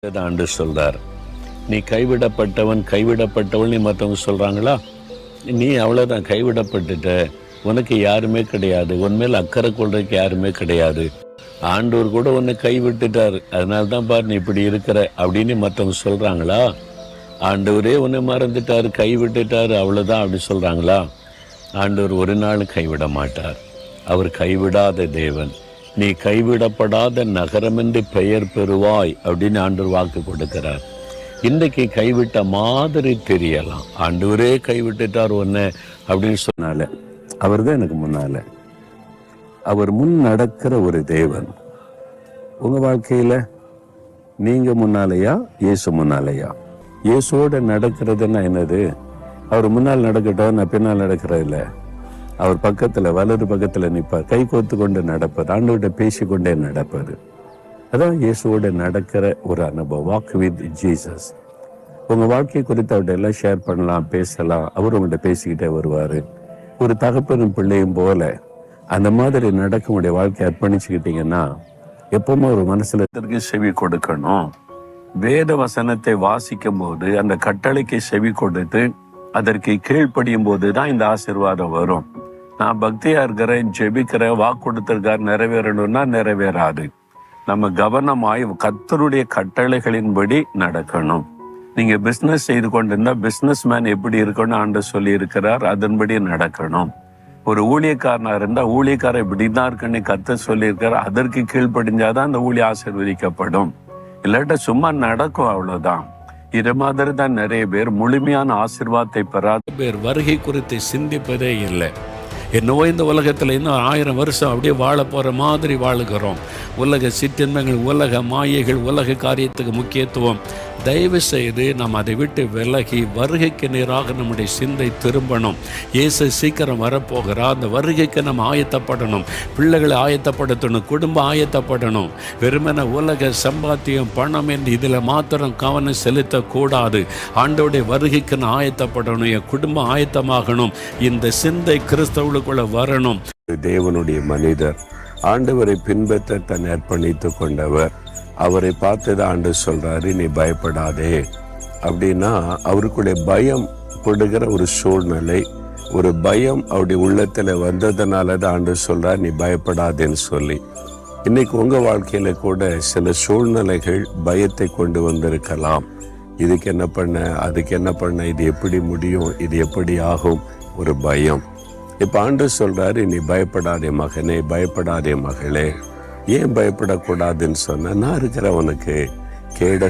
ஆண்டு சொல்றார், நீ கைவிடப்பட்டவன் கைவிடப்பட்டவன் மற்றவங்க சொல்றாங்களா? நீ அவ்வளவுதான், கைவிடப்பட்டுட்ட, உனக்கு யாருமே கிடையாது, உன்மேல் அக்கறை கொள்றதுக்கு யாருமே கிடையாது, ஆண்டவர் கூட உன்னை கைவிட்டுட்டார், அதனால தான் பாரு நீ இப்படி இருக்கிற அப்படின்னு மற்றவங்க சொல்றாங்களா? ஆண்டவரே உன்னை மறந்துட்டார், கைவிட்டுட்டார், அவ்வளவுதான் அப்படி சொல்றாங்களா? ஆண்டவர் ஒரு நாள் கைவிட மாட்டார். அவர் கைவிடாத தேவன். நீ கைவிடப்படாத நகரம் என்று பெயர் பெறுவாய் அப்படின்னு ஆண்டவர் வாக்கு கொடுக்கிறார். இன்றைக்கு கைவிட்ட மாதிரி தெரியலாம், ஆண்டவரே கைவிட்டுட்டார் உன்னை அப்படின்னு சொன்னால, அவர் தான் எனக்கு முன்னால, அவர் முன் நடக்கிற ஒரு தேவன். உங்க வாழ்க்கையில நீங்க முன்னாலையா இயேசு முன்னாலையா? இயேசுவோட நடக்கிறதுன்னா என்னது? அவர் முன்னால் நடக்கட்டும், நான் பின்னால் நடக்கிறது இல்லை. அவர் பக்கத்துல வலது பக்கத்துல நிற்பார், கை கோத்து கொண்டு நடப்பார், ஆண்டவர்கிட்ட பேசிக்கொண்டே நடப்பார். அதான் இயேசுவோட நடக்கிற ஒரு அனுபவம், வாக் வித் ஜீசஸ். உங்க வாழ்க்கை குறித்து அவர்கிட்ட எல்லாம் ஷேர் பண்ணலாம், பேசலாம், அவர் உங்கள்கிட்ட பேசிக்கிட்டே வருவாரு. ஒரு தகப்பனும் பிள்ளையும் போல அந்த மாதிரி நடக்க முடிய வாழ்க்கையை அர்ப்பணிச்சுக்கிட்டீங்கன்னா எப்பவுமே ஒரு மனசுல செவி கொடுக்கணும். வேத வசனத்தை வாசிக்கும் போது அந்த கட்டளைக்கு செவி கொடுத்து அதற்கு கீழ்ப்படியும் போதுதான் இந்த ஆசீர்வாதம் வரும். நான் பக்தியா இருக்கிறேன், ஜெபிக்கிறேன், வாக்கு கொடுத்திருக்கார், நிறைவேறணும்னா நிறைவேறாது. நம்ம கவனமாய் கர்த்தருடைய கட்டளைகளின்படி நடக்கணும். நீங்க பிசினஸ் செய்து கொண்டிருந்தா பிசினஸ் மேன் எப்படி இருக்கணும் ஆண்டு சொல்லி இருக்கிறார், அதன்படி நடக்கணும். ஒரு ஊழியக்காரனா இருந்தா ஊழியக்காரர் இப்படிதான் இருக்குன்னு கர்த்தர் சொல்லியிருக்காரு, அதற்கு கீழ்ப்படிஞ்சாதான் அந்த ஊழிய ஆசீர்வதிக்கப்படும். இல்லாட்ட சும்மா நடக்கும், அவ்வளவுதான். இது மாதிரி தான் நிறைய பேர் முழுமையான ஆசீர்வாதத்தை பெறாத பேர் வருகை குறித்து சிந்திப்பதே இல்லை. என்னவோ இந்த உலகத்தில் இன்னும் 1000 வருஷம் அப்படியே வாழ போகிற மாதிரி வாழுகிறோம். உலக சிற்றின்பங்கள், உலக மாயைகள், உலக காரியத்துக்கு முக்கியத்துவம். தயவு செய்து நாம் அதை விட்டு விலகி வருகைக்கு நேராக நம்முடைய சிந்தை திரும்பணும். இயேசு சீக்கிரம் வரப்போகிறார், அந்த வருகைக்கு நம்ம ஆயத்தப்படணும், பிள்ளைகளை ஆயத்தப்படுத்தணும், குடும்பம் ஆயத்தப்படணும். வெறுமன உலக சம்பாத்தியம், பணம் என்று இதில் மாத்திரம் கவனம் செலுத்தக்கூடாது. ஆண்டவருடைய வருகைக்கு நான் ஆயத்தப்படணும், என் குடும்பம் ஆயத்தமாகணும், இந்த சிந்தை கிறிஸ்தவர்களுக்குள்ள வரணும். தேவனுடைய மனிதர் ஆண்டவரை பின்பற்ற தன்னை அர்ப்பணித்து கொண்டவர். அவரை பார்த்துதான் ஆண்டு சொல்றாரு, நீ பயப்படாதே அப்படின்னா, அவருக்குடைய பயம் படுகிற ஒரு சூழ்நிலை, ஒரு பயம் அவருடைய உள்ளத்துல வந்ததுனால தான் ஆண்டு சொல்றார், நீ பயப்படாதேன்னு சொல்லி. இன்னைக்கு உங்க வாழ்க்கையில கூட சில சூழ்நிலைகள் பயத்தை கொண்டு வந்திருக்கலாம். இதுக்கு என்ன பண்ண, அதுக்கு என்ன பண்ண, இது எப்படி முடியும், இது எப்படி ஆகும், ஒரு பயம். இப்ப ஆண்டு சொல்றாரு, நீ பயப்படாதே மகனே, பயப்படாதே மகளே. ஏன் பயப்படக்கூடாதுன்னு சொன்ன, நான் இருக்கிற உனக்கு கேட